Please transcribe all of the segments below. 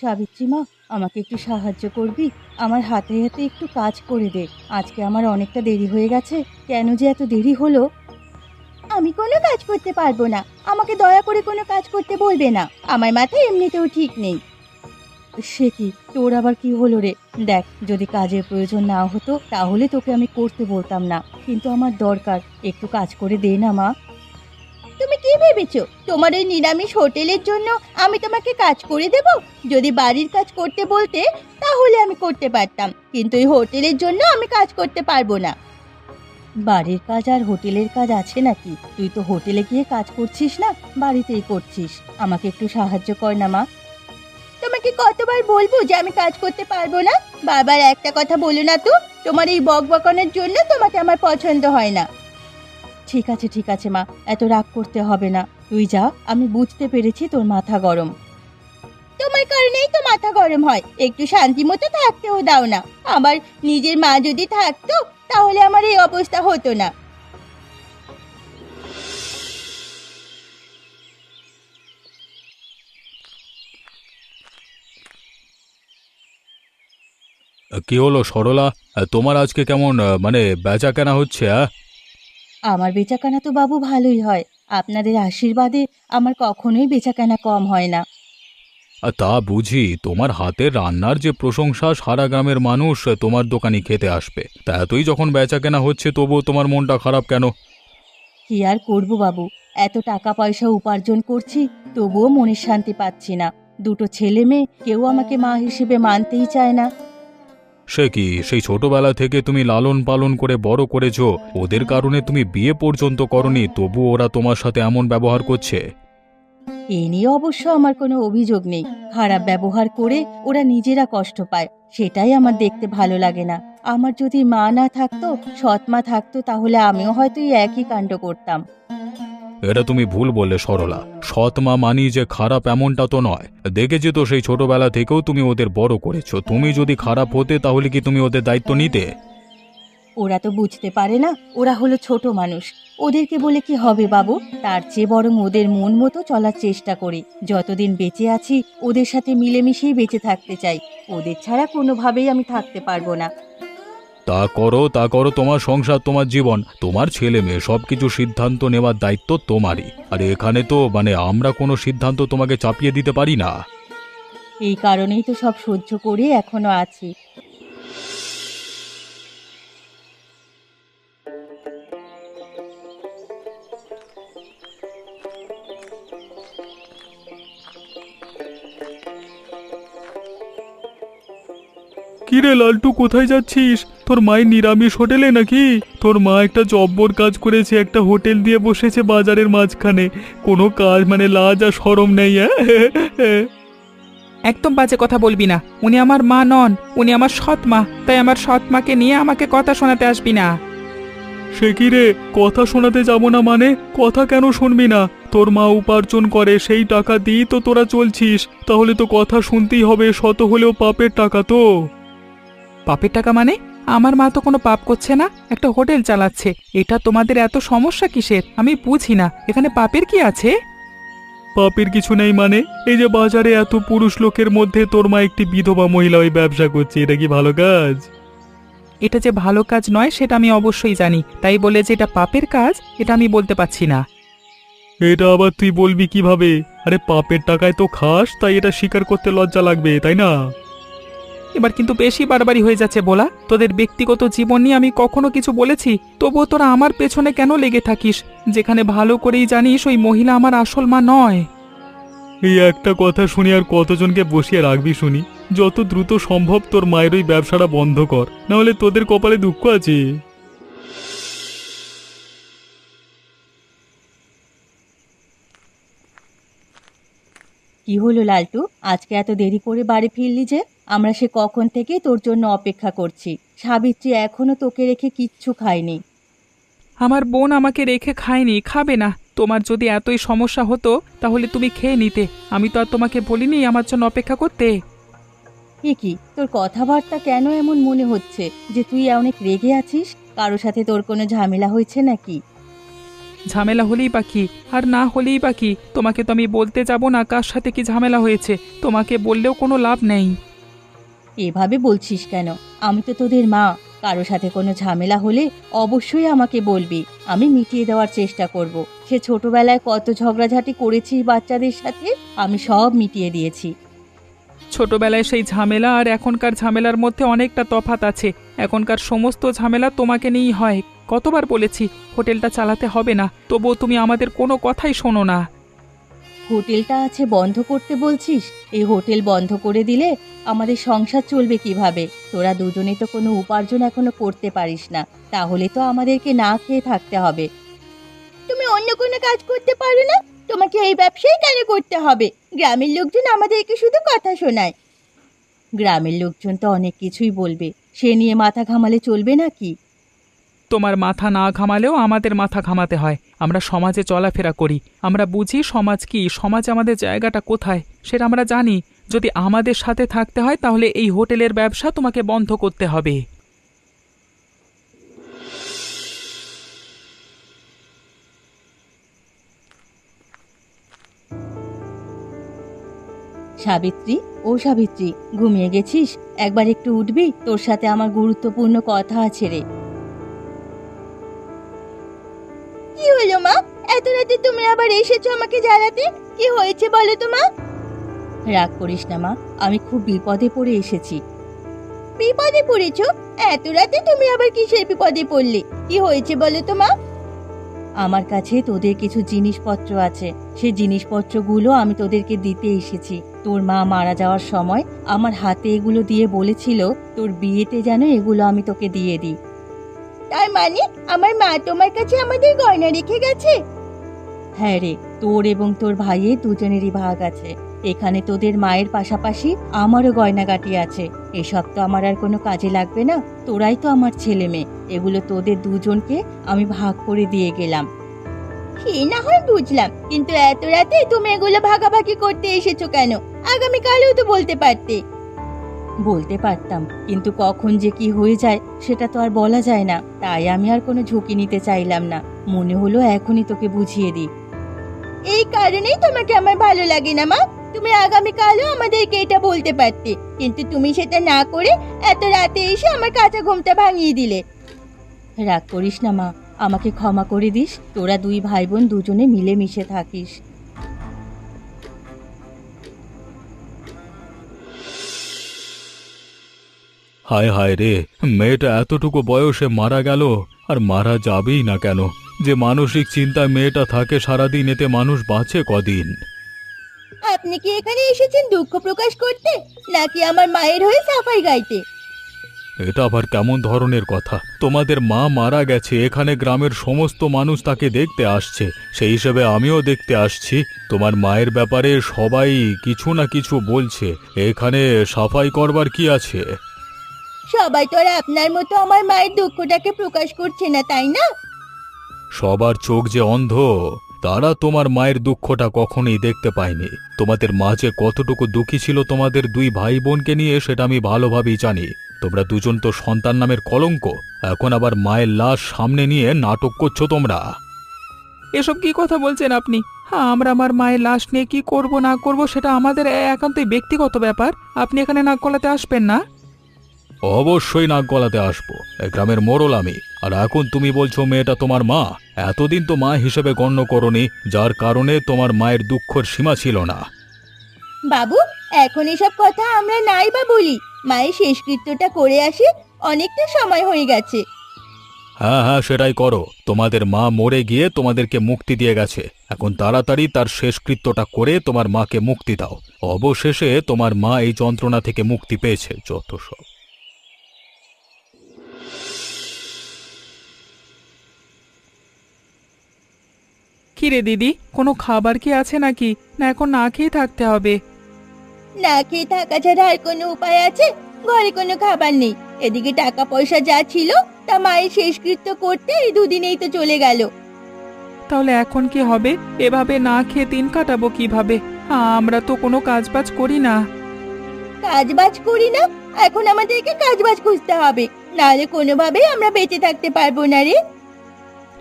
সাবিত্রী মা, আমাকে একটু সাহায্য করবি? আমার হাতে হাতে একটু কাজ করে দে। আজকে আমার অনেকটা দেরি হয়ে গেছে। কেন যে এত দেরি হলো? আমি কোনো কাজ করতে পারবো না। আমাকে দয়া করে কোনো কাজ করতে বলবে না। আমার মাথা এমনিতেও ঠিক নেই। সে কি, তোর আবার কি হলো রে? দেখ, যদি কাজের প্রয়োজন না হতো তাহলে তোকে আমি করতে বলতাম না, কিন্তু আমার দরকার। একটু কাজ করে দে না মা। তুমি কি ভেবেছো তোমার ওই নিরামিষ হোটেলের জন্য আমি তোমাকে কাজ করে দেব? যদি বাড়ির কাজ করতে বলতে তাহলে আমি করতে পারতাম, কিন্তু এই হোটেলের জন্য আমি কাজ করতে পারবো না। বাড়ির কাজ আর হোটেলের কাজ আছে নাকি? তুই তো হোটেলে গিয়ে কাজ করছিস না, বাড়িতেই করছিস। আমাকে একটু সাহায্য কর না মা। তোমাকে কতবার বলবো যে আমি কাজ করতে পারবো না? বারবার একটা কথা বলো না তো। তোমার এই বকবকানোর জন্য তোমাকে আমার পছন্দ হয় না। ঠিক আছে মা, এত রাগ করতে হবে না। তুই যা, আমি বুঝতে পেরেছি তোর মাথা গরম। তোমার কারণেই তো মাথা গরম হয়। একটু শান্তি মতো থাকতেও দাও না। আমার নিজের মা যদি থাকতো তাহলে আমার এই অবস্থা হতো না। কি হলো সরলা? তোমার আজকে কেমন মানে বেচা কেনা হচ্ছে? আমার বেচাকেনা তো বাবু ভালোই হয়। আপনাদের আশীর্বাদে আমার কখনোই বেচাকেনা কম হয় না। তা বুঝি, তোমার হাতের রান্নার যে প্রশংসা সারা গ্রামের মানুষ তোমার দোকানে খেতে আসবে, তা এতই যখন বেচা কেনা হচ্ছে তবুও তোমার মনটা খারাপ কেন? কি আর করব বাবু, এত টাকা পয়সা উপার্জন করছি, তবুও মনের শান্তি পাচ্ছি না। দুটো ছেলে মেয়ে, কেউ আমাকে মা হিসেবে মানতেই চায় না। সে কি, সেই ছোটবেলা থেকে তুমি লালন পালন করে বড় করেছো, ওদের কারণে তুমি বিয়ে পর্যন্ত করনি, তবু ওরা তোমার সাথে এমন ব্যবহার করছে? এ নিয়ে অবশ্য আমার কোনো অভিযোগ নেই। খারাপ ব্যবহার করে ওরা নিজেরা কষ্ট পায়, সেটাই আমার দেখতে ভালো লাগে না। আমার যদি মা না থাকতো, সৎ মা থাকতো, তাহলে আমিও হয়তো এই একই কাণ্ড করতাম। এটা তুমি ভুল বললে সরলা। সৎ মা মানি যে খারাপ এমনটা তো নয়। দেখেছি তো, সেই ছোটবেলা থেকেও তুমি ওদের বড় করেছো। তুমি যদি খারাপ হতে তাহলে কি তুমি ওদের দায়িত্ব নিতে? ওরা তো বুঝতে পারে না, ওরা হলো ছোট মানুষ। ওদেরকে বলে কি হবে বাবু? তার চেয়ে বরং ওদের মন মতো চলার চেষ্টা করি। যতদিন বেঁচে আছি ওদের সাথে মিলেমিশেই বেঁচে থাকতে চাই। ওদের ছাড়া কোনোভাবেই আমি থাকতে পারবো না। তা করো, তোমার সংসার, তোমার জীবন, তোমার ছেলে মেয়ে, সবকিছু সিদ্ধান্ত নেওয়ার দায়িত্ব তোমারই। আর এখানে তো আমরা কোনো সিদ্ধান্ত তোমাকে চাপিয়ে দিতে পারি না। এই কারণেই তো সব সহ্য করে এখনো আছি। কিরে লালটু, কোথায় যাচ্ছিস? তোর মায়ের নিরামিষ হোটেলে নাকি? তোর মা একটা জব্বর কাজ করেছে, একটা হোটেল দিয়ে বসেছে বাজারের মাঝখানে। কোনো কাজ মানে লাজ আর শরম নেই, হ্যাঁ? একদম বাজে কথা বলবি না। উনি আমার মা নন, উনি আমার সৎ মা। তাই আমার সৎ মাকে নিয়ে আমাকে কথা শোনাতে আসবি না। সে কি রে, কথা শোনাতে যাব না মানে? কথা কেন শুনবি না? তোর মা উপার্জন করে, সেই টাকা দিয়েই তো তোরা চলছিস। তাহলে তো কথা শুনতেই হবে, শত হলেও পাপের টাকা তো। পাপের টাকা মানে? আমার মা তো কোনো পাপ করছে না, একটা হোটেল চালাচ্ছে। এটা তোমাদের এত সমস্যা কিসের আমি বুঝি না। এখানে পাপের কি আছে? পাপের কিছু নেই মানে? এই যে বাজারে এত পুরুষ লোকের মধ্যে তোর মা একটি বিধবা মহিলা ওই ব্যবসা করছে, এটা কি ভালো কাজ? এটা যে ভালো কাজ নয় সেটা আমি অবশ্যই জানি, তাই বলে যে এটা পাপের কাজ এটা আমি বলতে পারছি না। এটা আবার তুই বলবি কিভাবে? আরে পাপের টাকায় তো খাস, তাই এটা স্বীকার করতে লজ্জা লাগবে, তাই না? এবার কিন্তু বেশি বাড়াবাড়ি হয়ে যাচ্ছে বলা। তোদের ব্যক্তিগত জীবন নিয়ে আমি কখনো কিছু বলেছি? তবুও তোরা আমার পেছনে কেন লেগে থাকিস, যেখানে ভালো করেই জানিস ওই মহিলা আমার আসল মা নয়। এই একটা কথা শুনি আর কতজনকে বসিয়ে রাখবি শুনি? যত দ্রুত সম্ভব তোর মায়ের ওই ব্যবসাটা বন্ধ কর, না হলে তোদের কপালে দুঃখ আছে। কি হলো লালটু, আজকে এত দেরি করে বাড়ি ফিরলি যে? আমরা সে কখন থেকে তোর জন্য অপেক্ষা করছি। সাবিত্রী এখনো তোকে রেখে কিচ্ছু খায়নি। আমার বোন আমাকে রেখে খায়নি, খাবে না। তোমার যদি এতই সমস্যা হতো তাহলে তুমি খেয়ে নিতে। আমি তো আর তোমাকে বলিনি আমার জন্য অপেক্ষা করতে। এ কি, তোর কথাবার্তা কেন এমন মনে হচ্ছে যে তুই অনেক রেগে আছিস? কারোর সাথে তোর কোনো ঝামেলা হয়েছে নাকি? ঝামেলা হলেই বা কি, আর না হলেই বা কি? তোমাকে তো আমি বলতে যাব না কার সাথে কি ঝামেলা হয়েছে, তোমাকে বললেও কোনো লাভ নেই। এভাবে বলছিস কেন? আমি তো তোদের মা। কারো সাথে কোনো ঝামেলা হলে অবশ্যই আমাকে বলবি, আমি মিটিয়ে দেওয়ার চেষ্টা করব। সে ছোটবেলায় কত ঝগড়াঝাটি করেছিস বাচ্চাদের সাথে, আমি সব মিটিয়ে দিয়েছি। ছোটবেলায় সেই ঝামেলা আর এখনকার ঝামেলার মধ্যে অনেকটা তফাৎ আছে। এখনকার সমস্ত ঝামেলা তোমাকে নিয়েই হয়। কতবার বলেছি হোটেলটা চালাতে হবে না, তবুও তুমি আমাদের কোনো কথাই শোনো না। হোটেলটা আছে বন্ধ করতে বলছিস? এই হোটেল বন্ধ করে দিলে আমাদের সংসার চলবে কিভাবে? তোরা দুজনে তো কোনো উপার্জন এখনো করতে পারিস না, তাহলে তো আমাদেরকে না খেয়ে থাকতে হবে। তুমি অন্য কোনো কাজ করতে পারো না? তোমাকে এই ব্যবসায় কেন করতে হবে? গ্রামের লোকজন আমাদেরকে শুধু কথা শোনায়। গ্রামের লোকজন তো অনেক কিছুই বলবে, সে নিয়ে মাথা ঘামালে চলবে নাকি? তোমার মাথা না ঘামালেও আমাদের মাথা ঘামাতে হয়। আমরা সমাজে চলাফেরা করি, আমরা বুঝি সমাজ কি, সমাজে আমাদের জায়গাটা কোথায় সেটা আমরা জানি। যদি আমাদের সাথে থাকতে হয় তাহলে এই হোটেলের ব্যবসা তোমাকে বন্ধ করতে হবে। সাবিত্রী, ও সাবিত্রী, ঘুমিয়ে গেছিস? একবার একটু উঠবি? তোর সাথে আমার গুরুত্বপূর্ণ কথা আছে রে। কি হলো মা? এত রাতে তুমি আবার এসেছো আমাকে জ্বালাতে? কি হয়েছে বলো তো মা? রাগ করিস না মা, আমি খুব বিপদে পড়ে এসেছি। বিপদে পড়েছো? এত রাতে তুমি আবার কিসের বিপদে পড়লে? কি হয়েছে বলো তো মা? আমার কাছে তোদের কিছু জিনিসপত্র আছে, সেই জিনিসপত্রগুলো আমি তোদেরকে দিতে এসেছি। তোর মা মারা যাওয়ার সময় আমার হাতে এগুলো দিয়ে বলেছিল তোর বিয়েতে যেন এগুলো আমি তোকে দিয়ে দিই। তার মানে আমার মা তোমার কাছে আমাদের গয়না রেখে গেছে? হ্যাঁ রে, তোর এবং তোর ভাইয়ের দুজনেরই ভাগ আছে। এখানে তোদের মায়ের পাশাপাশি আমারও গয়নাগাটি আছে। এসব তো আমার আর কোনো কাজে লাগবে না, তোরাই তো আমার ছেলে মেয়ে। এগুলো তোদের দুজনকে আমি ভাগ করে দিয়ে গেলাম। সে না হয় বুঝলাম, কিন্তু এত রাতে তুমি এগুলো ভাগাভাগি করতে এসেছো কেন? আগামীকালও তো বলতে পারতে। বলতে পারতাম, কিন্তু কখন যে কি হয়ে যায় সেটা তো আর বলা যায় না। তাই আমি আর কোনো ঝুঁকি নিতে চাইলাম না। মনে হলো এখনই তোকে বুঝিয়ে দিই। এই কারণেই তোমাকে আমার ভালো লাগে না মা। তুমি আগামীকালও আমাদেরকে এটা বলতে পারতে, কিন্তু তুমি সেটা না করে এত রাতে এসে আমার কাঁচা ঘুমটা ভাঙিয়ে দিলে। রাগ করিস না মা, আমাকে ক্ষমা করে দিস। তোরা দুই ভাই বোন দুজনে মিলেমিশে থাকিস। হায় হায় রে, মেয়েটা এতটুকু বয়সে মারা গেল, আর মারা যাবেই না কেন? যে মানসিক চিন্তায় মেয়েটা থাকে সারাদিন, এতে মানুষ বাঁচে কদিন? আপনি কি এখানে এসেছেন দুঃখ প্রকাশ করতে, নাকি আমার মায়ের হয়ে সাফাই গাইতে? এটা আবার কেমন ধরনের কথা? তোমাদের মা মারা গেছে, এখানে গ্রামের সমস্ত মানুষ তাকে দেখতে আসছে, সেই হিসেবে আমিও দেখতে আসছি। তোমার মায়ের ব্যাপারে সবাই কিছু না কিছু বলছে, এখানে সাফাই করবার কি আছে? সবাই তো আর আপনার মতো আমার মায়ের দুঃখটাকে প্রকাশ করছে না, তাই না? সবার চোখ যে অন্ধ, তারা তোমার মায়ের দুঃখটা কখনোই দেখতে পায়নি। তোমাদের মা যে কতটুকু দুঃখী ছিল তোমাদের দুই ভাই বোনকে নিয়ে, সেটা আমি ভালোভাবেই জানি। তোমরা দুজন তো সন্তান নামের কলঙ্ক, এখন আবার মায়ের লাশ সামনে নিয়ে নাটক করছো তোমরা। এসব কি কথা বলছেন আপনি? হ্যাঁ, আমরা আমার মায়ের লাশ নিয়ে কি করব না করব সেটা আমাদের একান্তই ব্যক্তিগত ব্যাপার। আপনি এখানে নাক গলাতে আসবেন না। অবশ্যই নাক গলাতে আসবো, এ গ্রামের মোড়ল আমি। আর এখন তুমি বলছো মেয়েটা তোমার মা? এতদিন তো মা হিসেবে গণ্য করনি, যার কারণে তোমার মায়ের দুঃখের সীমা ছিল না। বাবু, এখন এসব কথা আমরা নাই বা বলি। মায়ের শেষকৃত্যটা করে আসি, অনেকটা সময় হয়ে গেছে। হ্যাঁ হ্যাঁ, সেটাই করো। তোমাদের মা মরে গিয়ে তোমাদেরকে মুক্তি দিয়ে গেছে, এখন তাড়াতাড়ি তার শেষকৃত্যটা করে তোমার মাকে মুক্তি দাও। অবশেষে তোমার মা এই যন্ত্রণা থেকে মুক্তি পেয়েছে, যত সব। কি রে দিদি, কোনো খাবার কি আছে নাকি, না এখন না খেয়ে থাকতে হবে? না খেয়ে থাকা ছাড়া আর কোনো উপায় আছে? ঘরে কোনো খাবার নেই। এদিকে টাকা পয়সা যা ছিল তা মায়ের শেষকৃত্য করতে এই দুদিনেই তো চলে গেল। তাহলে এখন কি হবে? এভাবে না খেয়ে দিন কাটাবো কিভাবে? আমরা তো কোনো কাজবাজ করি না। কাজবাজ করি না? এখন আমাদেরকে কাজবাজ খুঁজতে হবে, নাহলে কোনোভাবেই আমরা বেঁচে থাকতে পারবো না রে।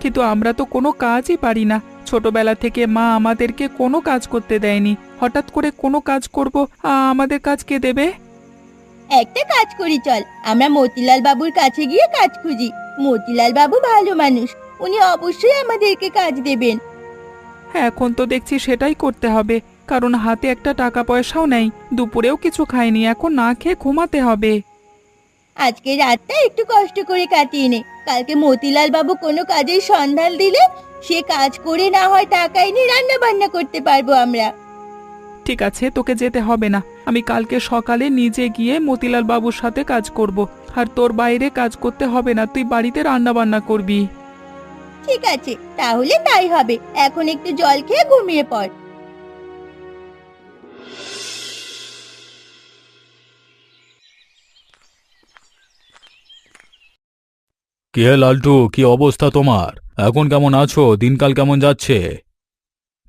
কিন্তু আমরা তো কোনো কাজই পারি না। ছোটবেলা থেকে মা আমাদেরকে কোনো কাজ করতে দেয়নি, হঠাৎ করে কোনো কাজ করব, আমাদের কাজ কে দেবে? একটা কাজ করি চল, আমরা মতিলাল বাবুর কাছে গিয়ে কাজ খুঁজি। মতিলাল বাবু ভালো মানুষ, উনি অবশ্যই আমাদেরকে কাজ দেবেন। হ্যাঁ, এখন তো দেখছি সেটাই করতে হবে, কারণ হাতে একটা টাকা পয়সাও নেই, দুপুরেও কিছু খাইনি, এখন না খেয়ে ঘুমাতে হবে। আজকে রাতটা একটু কষ্ট করে কাটিয়ে নে, কালকে মতিলাল বাবু কোনো কাজের সন্ধান দিলে সে কাজ করে না হয় টাকা এনে রান্না বান্না করতে পারবো আমরা। ঠিক আছে, তোকে যেতে হবে না, আমি কালকে সকালে নিজে গিয়ে মতিলাল বাবুর সাথে কাজ করব। আর তোর বাইরে কাজ করতে হবে না, তুই বাড়িতে রান্না বান্না করবি। ঠিক আছে, তাহলে তাই হবে। এখন একটু জল খেয়ে ঘুমিয়ে পড়। কি হে লালটু, কি অবস্থা তোমার? এখন কেমন আছো? দিনকাল কেমন যাচ্ছে?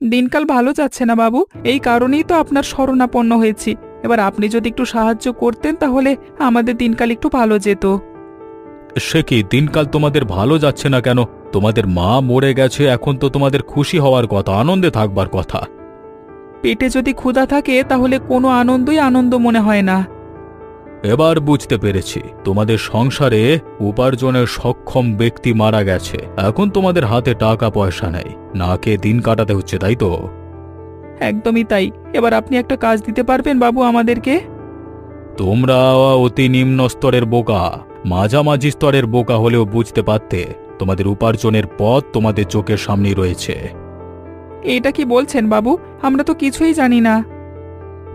দিনকাল ভালো যাচ্ছে না বাবু, এই কারণেই তো আপনার শরণাপন্ন হয়েছি। এবার আপনি যদি একটু সাহায্য করতেন তাহলে আমাদের দিনকাল একটু ভালো যেত। সে কি, দিনকাল তোমাদের ভালো যাচ্ছে না কেন? তোমাদের মা মরে গেছে, এখন তো তোমাদের খুশি হওয়ার কথা, আনন্দে থাকবার কথা। পেটে যদি ক্ষুধা থাকে তাহলে কোনো আনন্দই আনন্দ মনে হয় না। এবার বুঝতে পেরেছি, তোমাদের সংসারে উপার্জনের সক্ষম ব্যক্তি মারা গেছে, এখন তোমাদের হাতে টাকা পয়সা নেই, না খেয়ে দিন কাটাতে হচ্ছে, তাই তো? একদমই তাই। এবার আপনি একটা কাজ দিতে পারবেন বাবু আমাদেরকে? তোমরা অতি নিম্ন স্তরের বোকা, মাঝামাঝি স্তরের বোকা হলেও বুঝতে পারতে তোমাদের উপার্জনের পথ তোমাদের চোখের সামনেই রয়েছে। এটা কি বলছেন বাবু? আমরা তো কিছুই জানি না।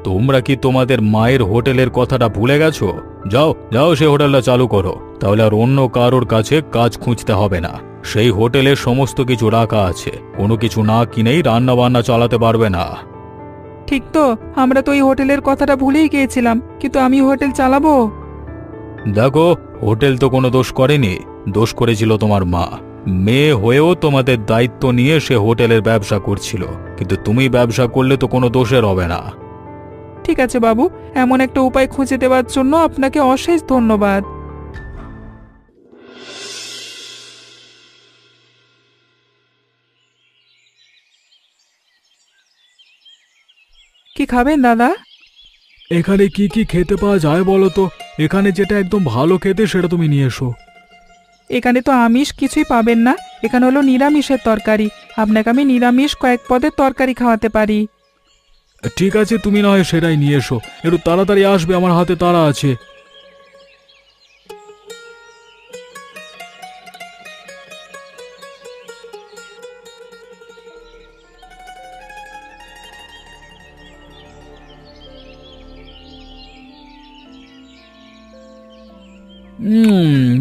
তোমরা কি তোমাদের মায়ের হোটেলের কথাটা ভুলে গেছো? যাও যাও, সে হোটেলটা চালু করো, তাহলে আর অন্য কারোর কাছে কাজ খুঁজতে হবে না। সেই হোটেলে সমস্ত কিছু রাখা আছে, কোনো কিছু না কিনেই রান্না বান্না চালাতে পারবে না। ঠিক তো, আমরা তো এই হোটেলের কথাটা ভুলেই গিয়েছিলাম, কিন্তু আমি হোটেল চালাবো? দেখো, হোটেল তো কোনো দোষ করেনি, দোষ করেছিল তোমার মা। মেয়ে হয়েও তোমাদের দায়িত্ব নিয়ে সে হোটেলের ব্যবসা করছিল, কিন্তু তুমি ব্যবসা করলে তো কোনো দোষের হবে না। ঠিক আছে বাবু, এমন একটা উপায় খুঁজে দেওয়ার জন্য আপনাকে অশেষ ধন্যবাদ। কি খাবেন দাদা? এখানে কি কি খেতে পাওয়া যায় বলো তো? এখানে যেটা একদম ভালো খেতে সেটা তুমি নিয়ে এসো। এখানে তো আমিষ কিছুই পাবেন না, এখানে হলো নিরামিষের তরকারি। আপনাকে আমি নিরামিষ কয়েক পদের তরকারি খাওয়াতে পারি। ঠিক আছে, তুমি না হয় সেটাই নিয়ে এসো, একটু তাড়াতাড়ি আসবে, আমার হাতে তাড়া আছে।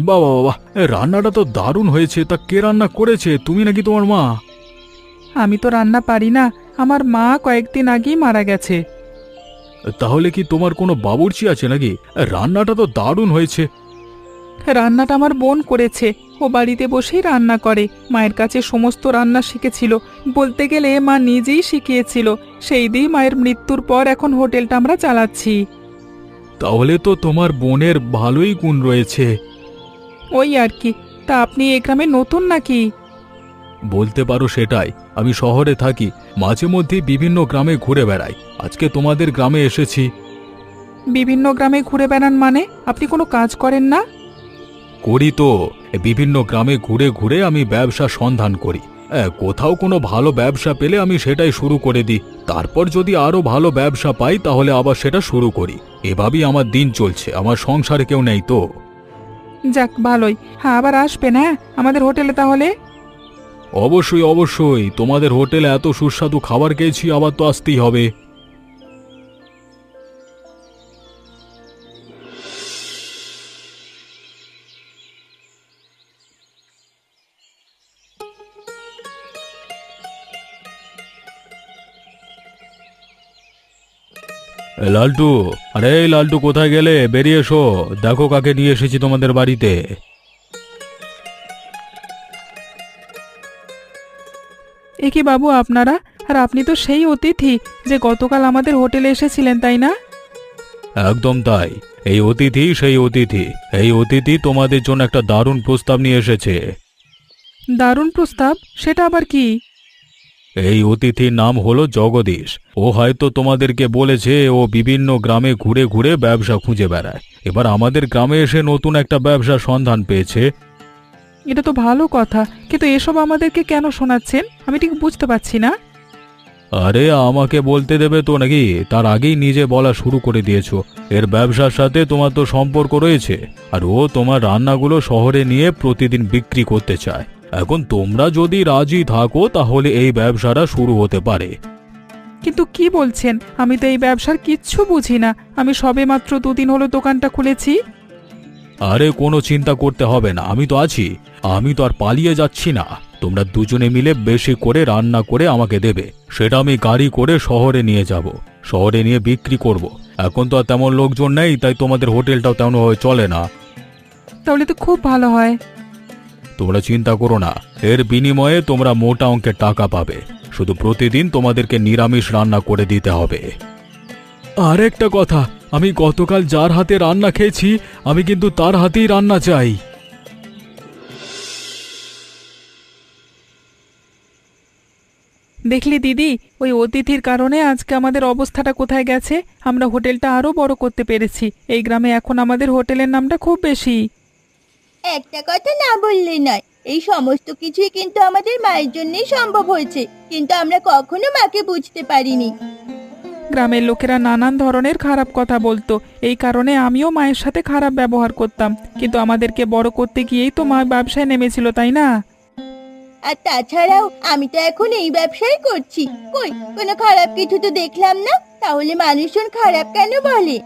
বাবা বাবা, রান্নাটা তো দারুণ হয়েছে। তা কে রান্না করেছে, তুমি নাকি তোমার মা? আমি তো রান্না পারি না, আমার মা কয়েকদিন আগেই মারা গেছে। তাহলে কি তোমার কোনো বাবুর্চি আছে নাকি? রান্নাটা তো দারুণ হয়েছে। রান্নাটা আমার বোন করেছে, ও বাড়িতে বসেই রান্না করে, মায়ের কাছে সমস্ত রান্না শিখেছিল। বলতে গেলে মা নিজেই শিখিয়েছিল, সেই দিয়ে মায়ের মৃত্যুর পর এখন হোটেলটা আমরা চালাচ্ছি। তাহলে তো তোমার বোনের ভালোই গুণ রয়েছে। ওই আর কি। তা আপনি এই গ্রামে নতুন নাকি? বলতে পারো সেটাই। আমি শহরে থাকি, মাঝে মধ্যে বিভিন্ন গ্রামে ঘুরে বেড়াই। আজকে তোমাদের গ্রামে এসেছি। বিভিন্ন গ্রামে ঘুরে বেড়ান মানে? আপনি কোনো কাজ করেন না? করি তো, বিভিন্ন গ্রামে ঘুরে ঘুরে আমি ব্যবসা সন্ধান করি। কোথাও কোনো ভালো ব্যবসা পেলে আমি সেটাই শুরু করে দিই, তারপর যদি আরো ভালো ব্যবসা পাই তাহলে আবার সেটা শুরু করি। এভাবেই আমার দিন চলছে, আমার সংসারে কেউ নেই তো। যাক ভালোই। হ্যাঁ, আবার আসবেন হ্যাঁ আমাদের হোটেলে তাহলে। অবশ্যই অবশ্যই, তোমাদের হোটেলে এত সুস্বাদু খাবার খেয়েছি, আবার তো আসতেই হবে। লালটু, আরে লালটু, কোথায় গেলে? বেরিয়ে এসো, দেখো কাকে নিয়ে এসেছি তোমাদের বাড়িতে। এ কি বাবু আপনারা? আর আপনি তো সেই অতিথি যে গতকাল আমাদের হোটেলে এসেছিলেন, তাই না? একদম তাই, এই অতিথি সেই অতিথি। এই অতিথি তোমাদের জন্য একটা দারুণ প্রস্তাব নিয়ে এসেছে। দারুণ প্রস্তাব, সেটা আবার কি? এই অতিথির নাম হলো জগদীশ। ও হয়তো তোমাদেরকে বলেছে ও বিভিন্ন গ্রামে ঘুরে ঘুরে ব্যবসা খুঁজে বেড়ায়। এবার আমাদের গ্রামে এসে নতুন একটা ব্যবসার সন্ধান পেয়েছে। এটা তো ভালো কথা, কিন্তু এসব আমাদেরকে কেন শোনাচ্ছেন আমি ঠিক বুঝতে পারছি না। আরে আমাকে বলতে দেবে তো নাকি? তার আগেই নিজে বলা শুরু করে দিয়েছো। এর ব্যবসার সাথে তোমার তো সম্পর্ক রয়েছে, আর ও তোমার রান্নাগুলো শহরে নিয়ে প্রতিদিন বিক্রি করতে চায়। এখন তোমরা যদি রাজি থাকো তাহলে এই ব্যবসাটা শুরু হতে পারে। কিন্তু কি বলছেন? আমি তো এই ব্যবসার কিচ্ছু বুঝি না। আমি সবেমাত্র 2 দিন হলো দোকানটা খুলেছি। আরে কোনো চিন্তা করতে হবে না, আমি তো আছি। আমি তো আর পালিয়ে যাচ্ছি না। তোমরা দুজনে মিলে বেশি করে রান্না করে আমাকে দেবে, সেটা আমি গাড়ি করে শহরে নিয়ে যাব। শহরে নিয়ে বিক্রি করব। এখন তো আর তেমন লোকজন নেই, তাই তোমাদের হোটেলটাও তেমনভাবে চলে না। তাহলে তো খুব ভালো হয়। তোমরা চিন্তা করো না, এর বিনিময়ে তোমরা মোটা অঙ্কের টাকা পাবে। শুধু প্রতিদিন তোমাদেরকে নিরামিষ রান্না করে দিতে হবে। আর একটা কথা, আমি গতকাল যার হাতে রান্না খেয়েছি আমি কিন্তু তার হাতেই রান্না চাই। দেখলি দিদি, ওই অতিথির কারণে আজকে আমাদের অবস্থাটা কোথায় গেছে। আমরা হোটেলটা আরো বড় করতে পেরেছি। এই গ্রামে এখন আমাদের হোটেলের নামটা খুব বেশি। একটা কথা না বললে নয়, এই সমস্ত কিছুই কিন্তু আমাদের মায়ের জন্যই সম্ভব হয়েছে, কিন্তু আমরা কখনো মাকে বুঝতে পারিনি। গ্রামের লোকেরা নানান ধরনের খারাপ কথা বলতো, এই কারণে আমিও মায়ের সাথে খারাপ ব্যবহার করতাম। কিন্তু আমাদেরকে বড় করতে গিয়েই তো মা ব্যবসায় নেমেছিল, তাই না? আর তাছাড়াও আমি তো এখন এই ব্যবসাই করছি। কই কোনো খারাপ কিছু তো দেখলাম না, তাহলে মানুষজন খারাপ কেন বলে?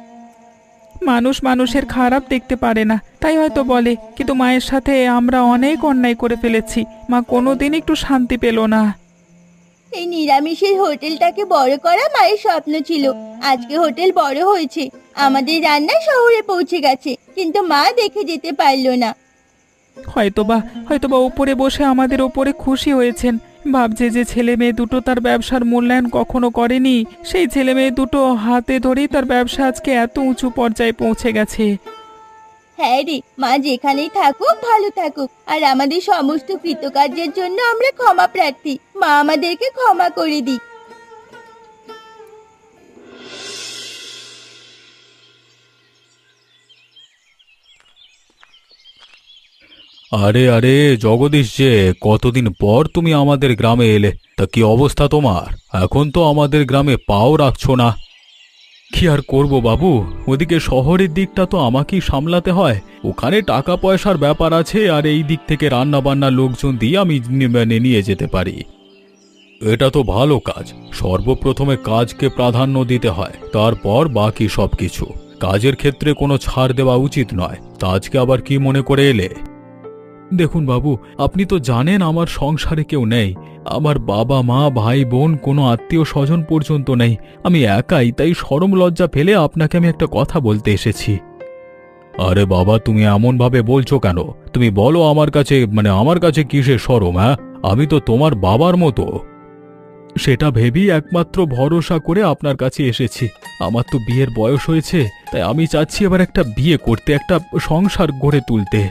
মানুষ মানুষের খারাপ দেখতে পারে না, তাই হয়তো বলে। কিন্তু মায়ের সাথে আমরা অনেক অন্যায় করে ফেলেছি। মা কোনোদিন একটু শান্তি পেল না। এই নিরামিষের হোটেলটাকে বড় করা মায়ের স্বপ্ন ছিল। আজকে হোটেল বড় হয়েছে, আমাদের রান্না শহরে পৌঁছে গেছে, কিন্তু মা দেখে যেতে পারলো না। হয়তোবা ওপরে বসে আমাদের ওপরে খুশি হয়েছেন। ভাবছে যে ছেলে মেয়ে দুটো তার ব্যবসার মূল্যায়ন কখনো করেনি, সেই ছেলে মেয়ে দুটো হাতে ধরেই তার ব্যবসা আজকে এত উঁচু পর্যায়ে পৌঁছে গেছে। হ্যাঁ রে, মা যেখানেই থাকুক ভালো থাকুক, আর আমাদের সমস্ত কৃতকার্যের জন্য আমরা ক্ষমা প্রার্থী। মা আমাদেরকে ক্ষমা করে দিক। আরে আরে জগদীশ যে, কতদিন পর তুমি আমাদের গ্রামে এলে। তা কি অবস্থা তোমার? এখন তো আমাদের গ্রামে পাও রাখছো না। কি আর করব বাবু, ওদিকে শহরের দিকটা তো আমাকেই সামলাতে হয়। ওখানে টাকা পয়সার ব্যাপার আছে, আর এই দিক থেকে রান্না বান্না লোকজন দিয়ে আমি নিয়ে যেতে পারি। এটা তো ভালো কাজ। সর্বপ্রথমে কাজকে প্রাধান্য দিতে হয়, তারপর বাকি সবকিছু। কাজের ক্ষেত্রে কোনো ছাড় দেওয়া উচিত নয়। তা আজকে আবার কি মনে করে এলে? দেখুন বাবু, আপনি তো জানেন আমার সংসারে কেউ নেই। আমার বাবা মা ভাই বোন কোনো আত্মীয় স্বজন পর্যন্ত নেই। আমি একাই, তাই শরম লজ্জা ফেলে আপনাকে আমি একটা কথা বলতে এসেছি। আরে বাবা, তুমি এমন ভাবে বলছো কেন? তুমি বলো আমার কাছে কিসের শরম? হ্যাঁ, আমি তো তোমার বাবার মতো। সেটা ভেবেই একমাত্র ভরসা করে আপনার কাছে এসেছি। আমার তো বিয়ের বয়স হয়েছে, তাই আমি চাচ্ছি এবার একটা বিয়ে করতে, একটা সংসার গড়ে তুলতে।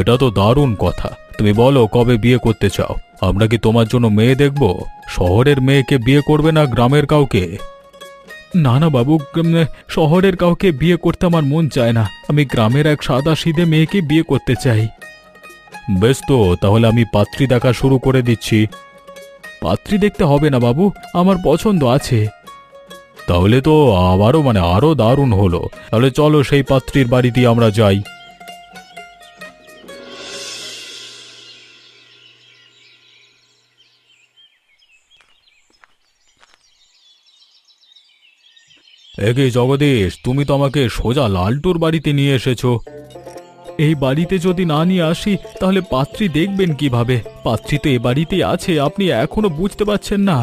এটা তো দারুণ কথা। তুমি বলো কবে বিয়ে করতে চাও? আমরা কি তোমার জন্য মেয়ে দেখব? শহরের মেয়েকে বিয়ে করবে না গ্রামের কাউকে? না না বাবু, শহরের কাউকে বিয়ে করতে আমার মন চায় না। আমি গ্রামের এক সাদাসিধে মেয়েকে বিয়ে করতে চাই। বেশ, তো তাহলে আমি পাত্রী দেখা শুরু করে দিচ্ছি। পাত্রী দেখতে হবে না বাবু, আমার পছন্দ আছে। তাহলে তো আরো দারুণ হলো। তাহলে চলো সেই পাত্রীর বাড়িতে আমরা যাই। একে জগদীশ, তুমি তো আমাকে সোজা লালটুর বাড়িতে নিয়ে এসেছো। এই বাড়িতে যদি না নিয়ে আসি তাহলে পাত্রী দেখবেন কিভাবে? পাত্রী তো এ বাড়িতেই আছে, আপনি এখনো বুঝতে পারছেন না?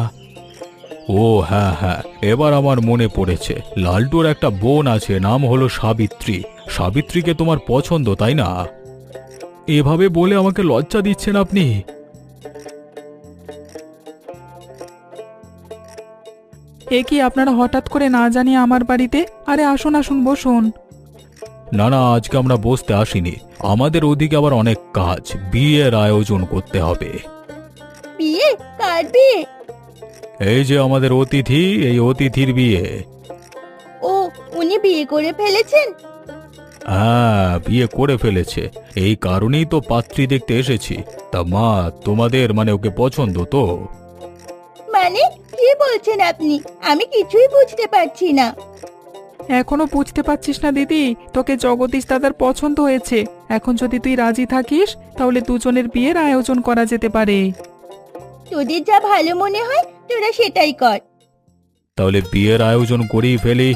ও হ্যাঁ হ্যাঁ, এবার আমার মনে পড়েছে। লালটুর একটা বোন আছে, নাম হলো সাবিত্রী। সাবিত্রীকে তোমার পছন্দ, তাই না? এভাবে বলে আমাকে লজ্জা দিচ্ছেন আপনি। এ কি আপনারা হঠাৎ করে না জানিয়ে আমার বাড়িতে? আরে আসুন আসুন, বসুন। না না, আজকে আমরা বসতে আসিনি। আমাদের ওদিকে আবার অনেক কাজ, বিয়ের আয়োজন করতে হবে। বিয়ে? কার বিয়ে? এই যে আমাদের অতিথি, এই অতিথির বিয়ে। ও, উনি বিয়ে করে ফেলেছেন? হ্যাঁ, বিয়ে করে ফেলেছে, এই কারণেই তো পাত্রী দেখতে এসেছি। তা মা, তোমাদের মানে ওকে পছন্দ তো? মানে কি বলছেন আপনি? আমি কিছুই বুঝতে পারছি না। এখনো বুঝতে পারছিস না দিদি? তোকে জগদীশ দাদার পছন্দ হয়েছে। এখন যদি তুই রাজি থাকিস তাহলে দুজনের বিয়ের আয়োজন করা যেতে পারে। তোদের যা ভালো মনে হয় তোরা সেটাই কর। তাহলে বিয়ের আয়োজন করেই ফেলি।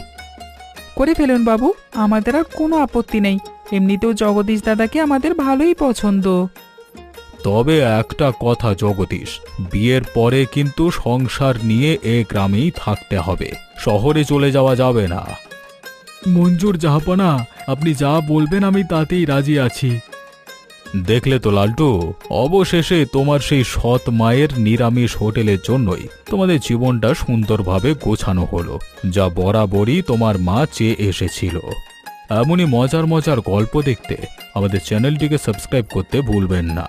করে ফেলুন বাবু, আমাদের আর কোনো আপত্তি নেই। এমনিতেও জগদীশ দাদাকে আমাদের ভালোই পছন্দ। তবে একটা কথা জগদীশ, বিয়ের পরে কিন্তু সংসার নিয়ে এ গ্রামেই থাকতে হবে, শহরে চলে যাওয়া যাবে না। মঞ্জুর জাহাপনা, আপনি যা বলবেন আমি তাতেই রাজি আছি। দেখলে তো লালটু, অবশেষে তোমার সেই সৎ মায়ের নিরামিষ হোটেলের জন্যই তোমাদের জীবনটা সুন্দরভাবে গোছানো হলো, যা বরাবরই তোমার মা চেয়ে এসেছিল। এমনই মজার মজার গল্প দেখতে আমাদের চ্যানেলটিকে সাবস্ক্রাইব করতে ভুলবেন না।